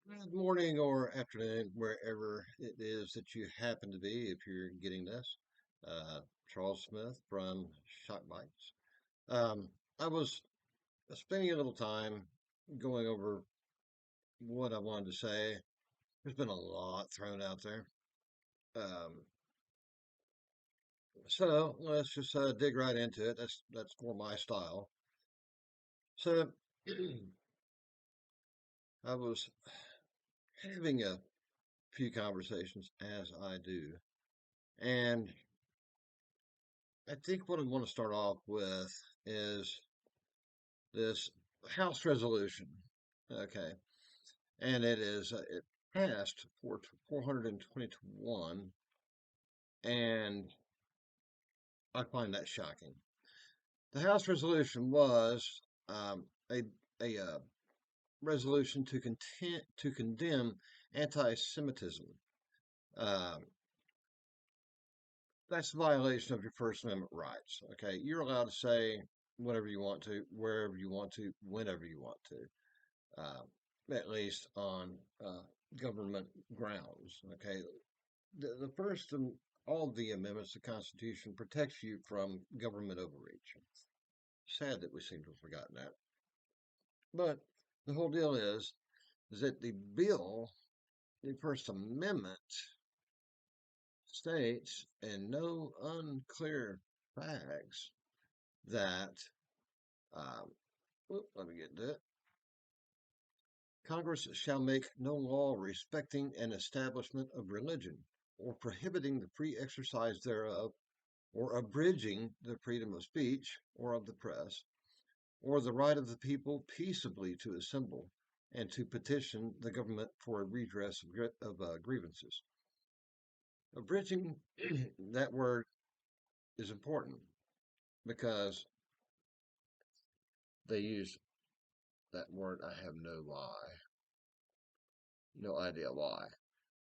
Good morning or afternoon, wherever it is that you happen to be, if you're getting this. Charles Smith from Shock Bites. I was spending a little time going over what I wanted to say. There's been a lot thrown out there. Um, so let's just dig right into it. That's more my style. So I was having a few conversations as I do, and I think what I want to start off with is this House resolution. Okay. And it passed for 420 to 1. And I find that shocking. The House resolution was a resolution to condemn anti Semitism. Um, that's a violation of your First Amendment rights. Okay. You're allowed to say whatever you want to, wherever you want to, whenever you want to. uh, at least on government grounds. Okay, the first of all of the amendments to the Constitution protects you from government overreach. Sad that we seem to have forgotten that. But the whole deal is that the bill, the First Amendment, states in no unclear facts that, um, let me get to it. Congress shall make no law respecting an establishment of religion, or prohibiting the free exercise thereof, or abridging the freedom of speech or of the press, or the right of the people peaceably to assemble and to petition the government for a redress of grievances. Abridging, that word is important because they use that word. I have no idea why.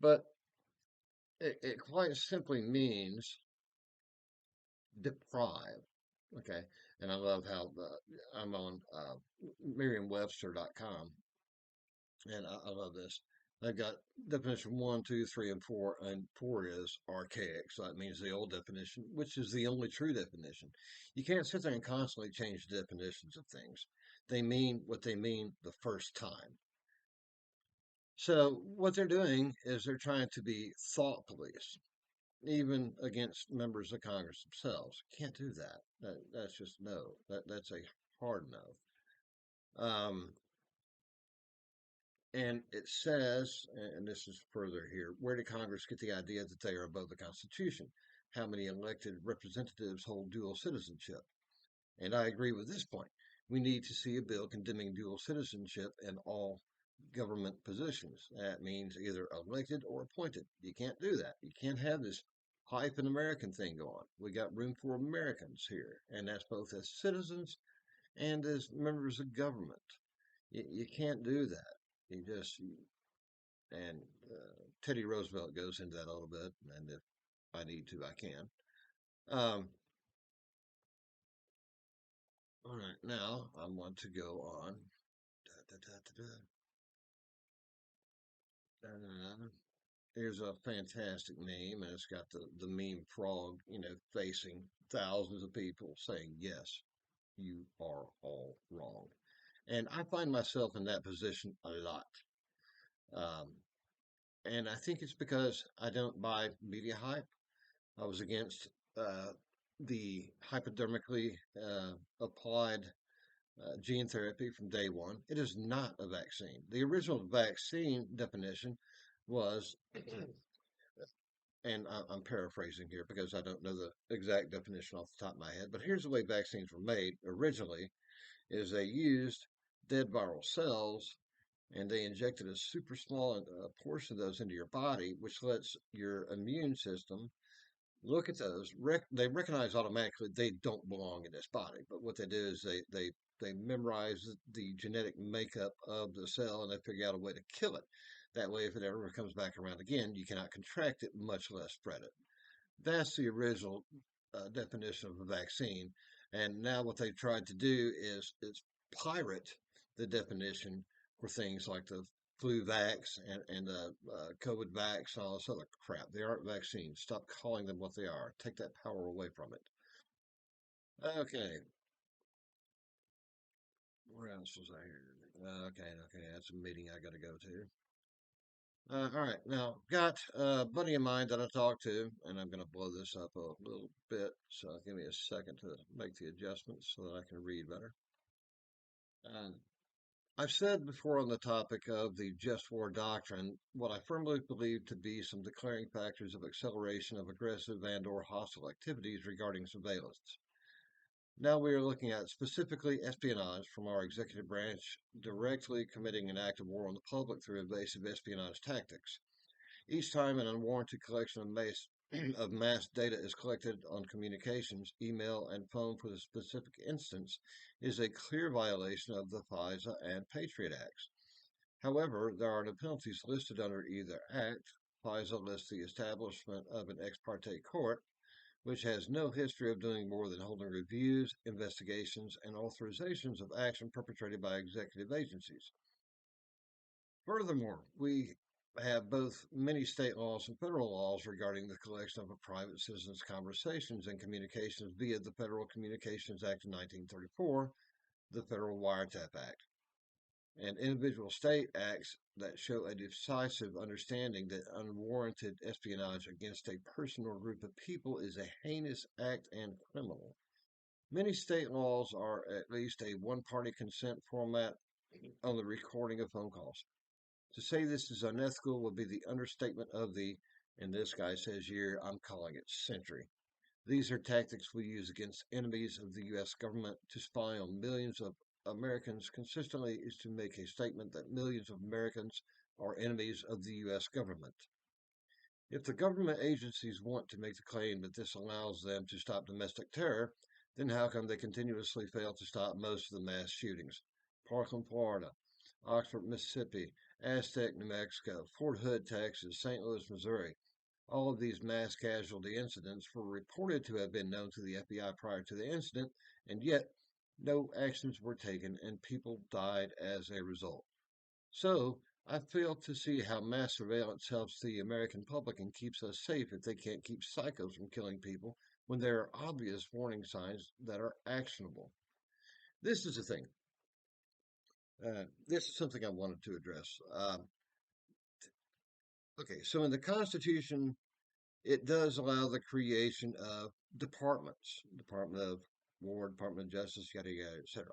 But it quite simply means deprive. Okay. And I love how I'm on Merriam-Webster.com, and I love this. They've got definition one, two, three, and four, and four is archaic. So that means the old definition, which is the only true definition. You can't sit there and constantly change the definitions of things. They mean what they mean the first time. So what they're doing is they're trying to be thought police, even against members of Congress themselves. Can't do that. That's just no. That's a hard no. And it says, and this is further here, where did Congress get the idea that they are above the Constitution? How many elected representatives hold dual citizenship? And I agree with this point. We need to see a bill condemning dual citizenship in all government positions. That means either elected or appointed. You can't do that. You can't have this hyphen American thing going. We got room for Americans here, and that's both as citizens and as members of government. You can't do that. You just, and Teddy Roosevelt goes into that a little bit, and if I need to, I can. Um, all right, now I want to go on. Da, da, da, da, Here's a fantastic meme, and it's got the meme frog, facing thousands of people saying, "Yes, you are all wrong." And I find myself in that position a lot. Um, and I think it's because I don't buy media hype. I was against uh, the hypodermically applied gene therapy from day one. It is not a vaccine. The original vaccine definition was, and I'm paraphrasing here because I don't know the exact definition off the top of my head, but here's the way vaccines were made originally is they used dead viral cells and they injected a super small portion of those into your body, which lets your immune system look at those. They recognize automatically they don't belong in this body, but what they do is they memorize the genetic makeup of the cell and they figure out a way to kill it. That way, if it ever comes back around again, you cannot contract it, much less spread it. That's the original definition of a vaccine. And now what they've tried to do is pirate the definition for things like the flu vax and COVID vax and all this other crap. They aren't vaccines. Stop calling them what they are. Take that power away from it. Okay, where else was I here? Okay, that's a meeting I got to go to. All right, now got a buddy of mine that I talked to, and I'm going to blow this up a little bit. So give me a second to make the adjustments so that I can read better. Uh, I've said before on the topic of the just war doctrine what I firmly believe to be some declaring factors of acceleration of aggressive and/or hostile activities regarding surveillance. Now we are looking at specifically espionage from our executive branch directly committing an act of war on the public through invasive espionage tactics. Each time an unwarranted collection of mass data is collected on communications, email, and phone for the specific instance is a clear violation of the FISA and Patriot Acts. However, there are no penalties listed under either act. FISA lists the establishment of an ex parte court, which has no history of doing more than holding reviews, investigations, and authorizations of action perpetrated by executive agencies. Furthermore, we have both many state laws and federal laws regarding the collection of a private citizen's conversations and communications via the Federal Communications Act of 1934, the Federal Wiretap Act, and individual state acts that show a decisive understanding that unwarranted espionage against a person or group of people is a heinous act and criminal. Many state laws are at least a one party consent format on the recording of phone calls. To say this is unethical would be the understatement of the, and this guy says year, I'm calling it century. These are tactics we use against enemies of the U.S. government to spy on millions of Americans consistently is to make a statement that millions of Americans are enemies of the U.S. government. If the government agencies want to make the claim that this allows them to stop domestic terror, then how come they continuously fail to stop most of the mass shootings? Parkland, Florida, Oxford, Mississippi, Aztec, New Mexico, Fort Hood, Texas, St. Louis, Missouri. All of these mass casualty incidents were reported to have been known to the FBI prior to the incident, and yet no actions were taken and people died as a result. So, I fail to see how mass surveillance helps the American public and keeps us safe if they can't keep psychos from killing people when there are obvious warning signs that are actionable. This is the thing. This is something I wanted to address. Okay, so in the Constitution, it does allow the creation of departments, Department of War, Department of Justice, yada yada, etc.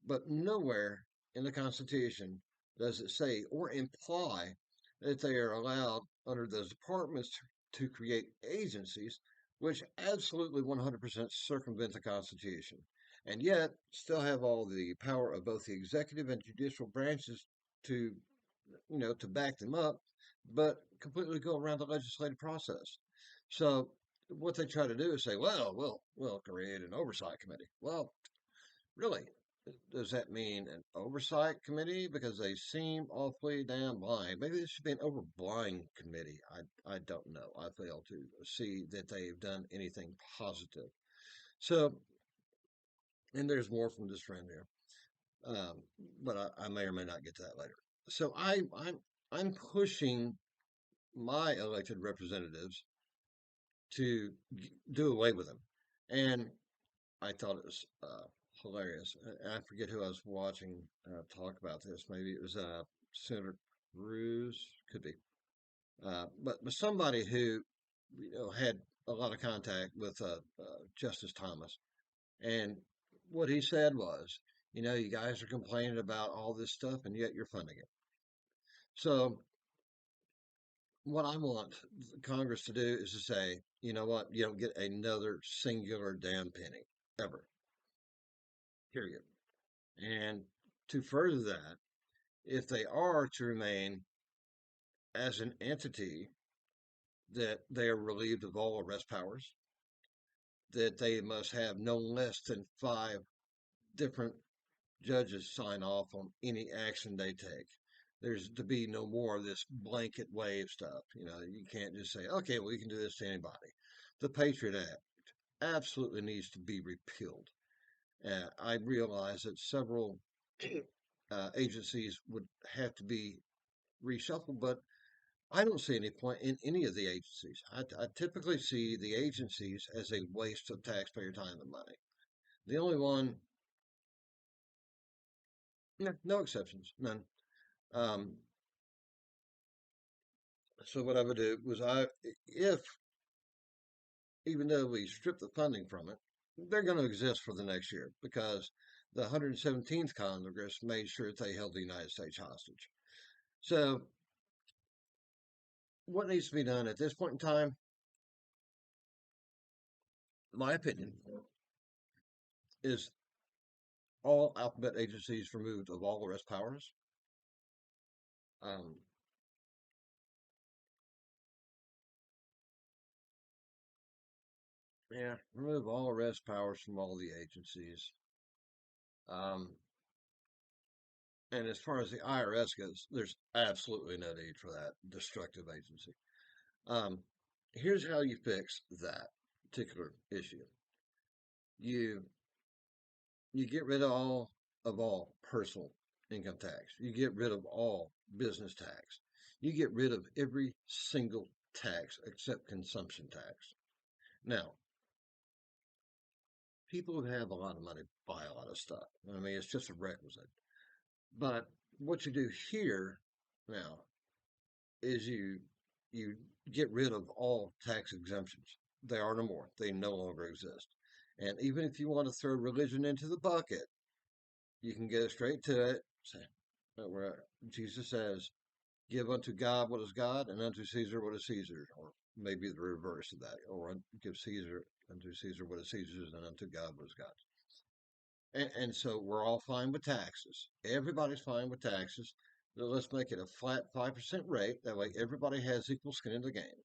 But nowhere in the Constitution does it say or imply that they are allowed under those departments to create agencies which absolutely 100% circumvent the Constitution and yet still have all the power of both the executive and judicial branches to to back them up, but completely go around the legislative process. So what they try to do is say, well, we'll create an oversight committee. Well, really, does that mean an oversight committee? Because they seem awfully damn blind. Maybe this should be an overblind committee. I don't know. I fail to see that they've done anything positive. So, and there's more from this friend here, um, but I may or may not get to that later. So I'm pushing my elected representatives to do away with them, and I thought it was hilarious. I forget who I was watching talk about this. Maybe it was Senator Cruz, could be, but somebody who had a lot of contact with Justice Thomas, and what he said was, you guys are complaining about all this stuff, and yet you're funding it. So what I want Congress to do is to say, you know what, you don't get another singular damn penny ever, period. And to further that, if they are to remain as an entity, that they are relieved of all arrest powers, that they must have no less than five different judges sign off on any action they take. There's to be no more of this blanket wave stuff. You can't just say, okay, well, you can do this to anybody. The Patriot Act absolutely needs to be repealed. I realize that several agencies would have to be reshuffle, but I don't see any point in any of the agencies. I typically see the agencies as a waste of taxpayer time and money. The only one, no, no exceptions, none. Um, so what I would do was if even though we strip the funding from it, they're going to exist for the next year because the 117th Congress made sure that they held the United States hostage. So what needs to be done at this point in time, my opinion, is all alphabet agencies removed of all arrest powers. Um, yeah, remove all arrest powers from all the agencies. Um, and as far as the IRS goes, there's absolutely no need for that destructive agency. Um, here's how you fix that particular issue. You you get rid of all personal income tax. You get rid of all business tax. You get rid of every single tax except consumption tax. Now, people who have a lot of money buy a lot of stuff. I mean, it's just a requisite. But what you do here now is you get rid of all tax exemptions. They are no more. They no longer exist. And even if you want to throw religion into the bucket, you can go straight to it. Where Jesus says, "Give unto God what is God, and unto Caesar what is Caesar," or maybe the reverse of that, or give Caesar unto Caesar what is Caesar's, and unto God what is God's. And so we're all fine with taxes. Everybody's fine with taxes. So let's make it a flat 5% rate. That way everybody has equal skin in the game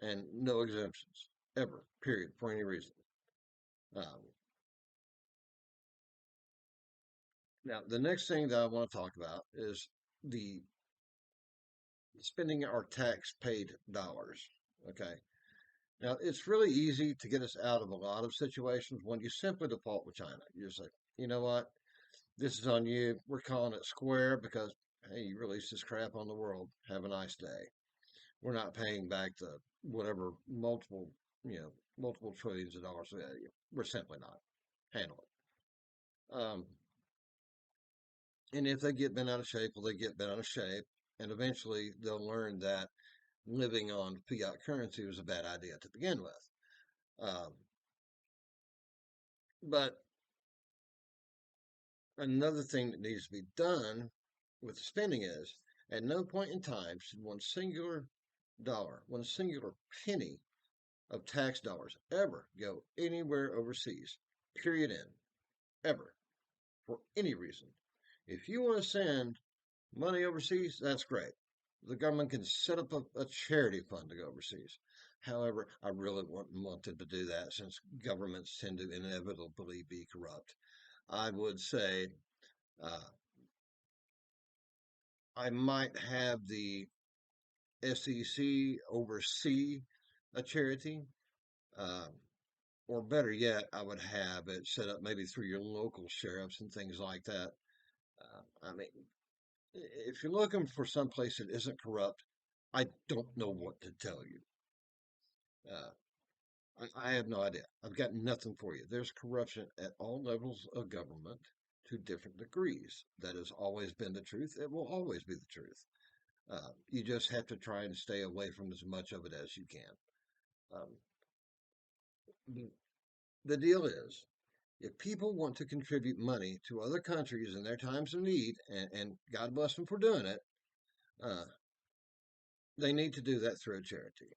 and no exemptions ever, period, for any reason. Um, now, the next thing that I want to talk about is the spending our tax paid dollars. Okay. Now, it's really easy to get us out of a lot of situations when you simply default with China. You just say, you know what? This is on you. We're calling it square because, hey, you released this crap on the world. Have a nice day. We're not paying back the whatever multiple trillions of dollars. We're simply not. Handle it. And if they get bent out of shape, well, they get bent out of shape. And eventually they'll learn that living on fiat currency was a bad idea to begin with. Um, but another thing that needs to be done with the spending is at no point in time should one singular dollar, one singular penny of tax dollars ever go anywhere overseas, period, end, ever, for any reason. If you want to send money overseas, that's great. The government can set up a charity fund to go overseas. However, I really wouldn't want them to do that since governments tend to inevitably be corrupt. I would say uh, I might have the SEC oversee a charity, uh, or better yet, I would have it set up maybe through your local sheriffs and things like that. I mean, if you're looking for some place that isn't corrupt, I don't know what to tell you. Uh, I have no idea. I've got nothing for you. There's corruption at all levels of government to different degrees. That has always been the truth. It will always be the truth. You just have to try and stay away from as much of it as you can. Um, the deal is, if people want to contribute money to other countries in their times of need, and God bless them for doing it, uh, they need to do that through a charity.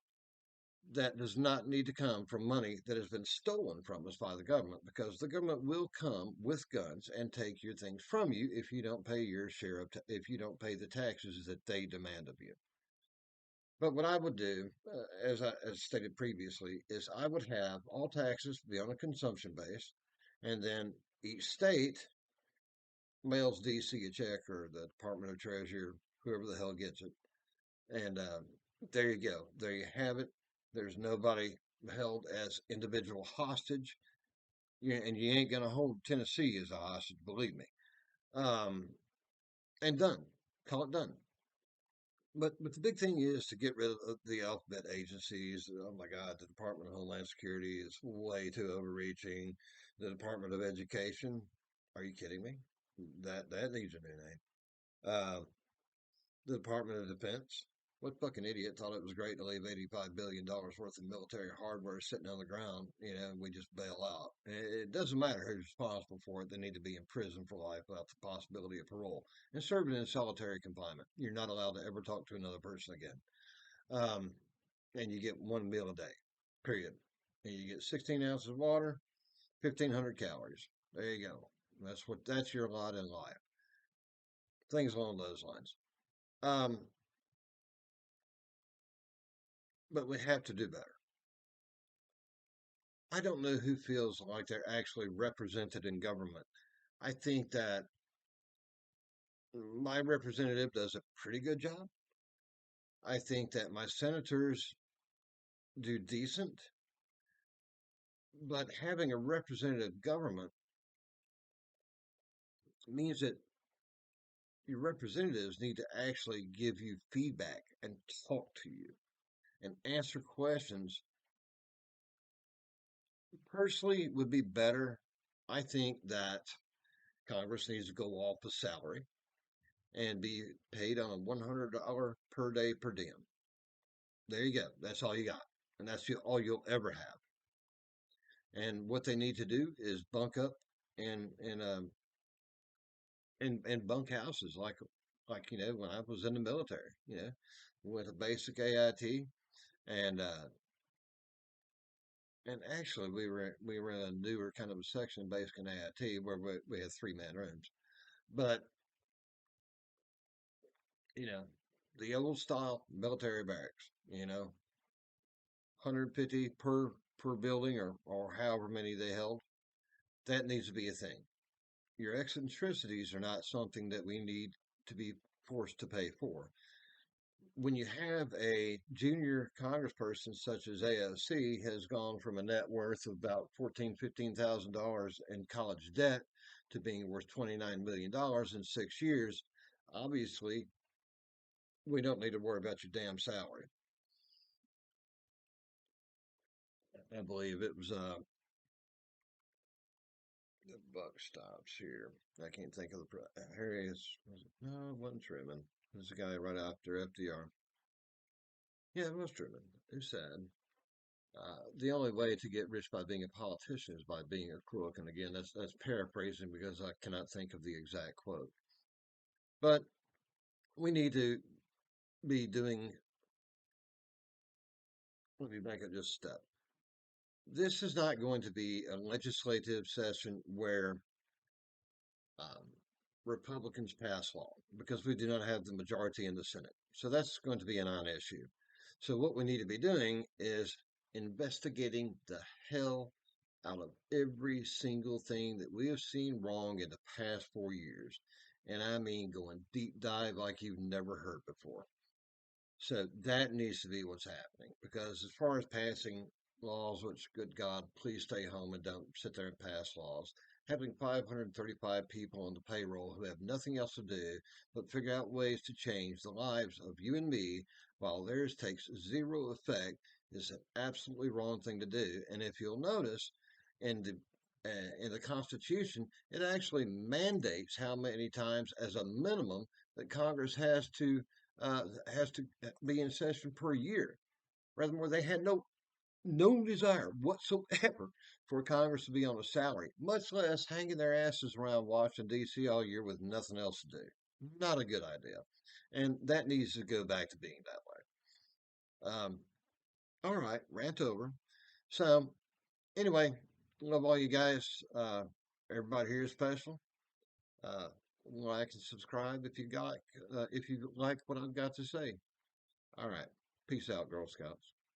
That does not need to come from money that has been stolen from us by the government because the government will come with guns and take your things from you if you don't pay your share of if you don't pay the taxes that they demand of you. But what I would do, as stated previously, is I would have all taxes be on a consumption base, and then each state mails DC a check or the Department of Treasury, or whoever the hell gets it, and there you go. There you have it. There's nobody held as individual hostage, and you ain't gonna hold Tennessee as a hostage, believe me. Um, and done. Call it done. but the big thing is to get rid of the alphabet agencies. Oh my God, the Department of Homeland Security is way too overreaching. The Department of Education, are you kidding me? That needs a new name. Uh, the Department of Defense. What fucking idiot thought it was great to leave $85 billion worth of military hardware sitting on the ground? You know, we just bail out. It doesn't matter who's responsible for it. They need to be in prison for life without the possibility of parole and serving in solitary confinement. You're not allowed to ever talk to another person again. Um, and you get one meal a day, period. And you get 16 ounces of water, 1,500 calories. There you go. That's your lot in life. Things along those lines. Um, but we have to do better. I don't know who feels like they're actually represented in government. I think that my representative does a pretty good job. I think that my senators do decent, but having a representative government means that your representatives need to actually give you feedback and talk to you and answer questions. Personally, would be better. I think that Congress needs to go off a salary and be paid on a $100 per day per diem. There you go. That's all you got, and that's all you'll ever have. And what they need to do is bunk up in bunk houses like when I was in the military. With a basic AIT, and actually we were in a newer kind of a section basic in AIT where we had 3-man rooms, but you know the old style military barracks. 150 per building or however many they held. That needs to be a thing. Your eccentricities are not something that we need to be forced to pay for. When you have a junior congressperson such as AOC has gone from a net worth of about $15,000 in college debt to being worth $29 million in 6 years, obviously we don't need to worry about your damn salary. I believe it was the buck stops here. I can't think of here he is. No, it wasn't Truman. There's a guy right after FDR. Yeah, it was Truman. Who said, the only way to get rich by being a politician is by being a crook. And again, that's paraphrasing because I cannot think of the exact quote. But we need to be doing. Let me back up just a step. This is not going to be a legislative session where um, Republicans pass law because we do not have the majority in the Senate. So that's going to be a non issue. So what we need to be doing is investigating the hell out of every single thing that we have seen wrong in the past 4 years. And I mean going deep dive like you've never heard before. So that needs to be what's happening. Because as far as passing laws, which, good God, please stay home and don't sit there and pass laws. Having 535 people on the payroll who have nothing else to do but figure out ways to change the lives of you and me while theirs takes zero effect is an absolutely wrong thing to do. And if you'll notice, in the in the Constitution, it actually mandates how many times, as a minimum, that Congress has to be in session per year. Furthermore, they had no desire whatsoever for Congress to be on a salary, much less hanging their asses around Washington D.C. all year with nothing else to do. Not a good idea, and that needs to go back to being that way. All right, rant over. So anyway, love all you guys. Everybody here is special. Uh, like and subscribe if you like what I've got to say. All right. Peace out, Girl Scouts.